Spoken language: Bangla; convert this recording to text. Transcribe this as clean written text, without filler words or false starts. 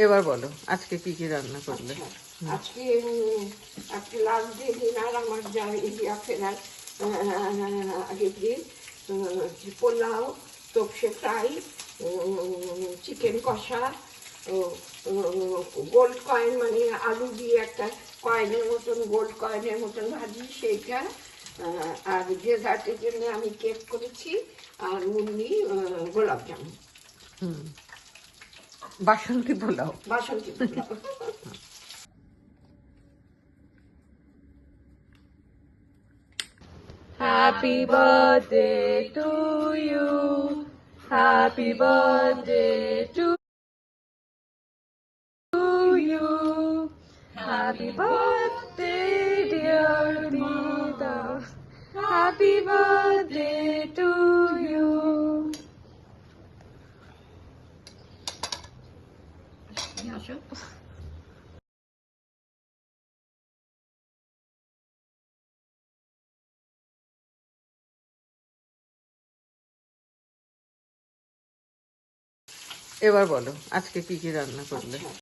এবার বলো আজকে কি কি রান্না করলে? আজকে আজকে লাস্ট ডে ডিনার আমার যা ইন্ডিয়া ফেরার আগের দিন পোলাও, তোপসে ফ্রাই, চিকেন কষা, গোল্ড কয়েন মানে আলু দিয়ে একটা কয়েনের মতন গোল্ড কয়েনের মতন ভাজি সেইটা, আর ডেজার্টের জন্য আমি কেক করেছি আর মুন্নি গোলাপ জামুন। বাসন্তী পোলাও। বাসন্তী pulao. Happy birthday to you. Happy birthday to you. Happy birthday, dear Nita. Happy birthday to you. এবার বলো আজকে কি কি রান্না করলে?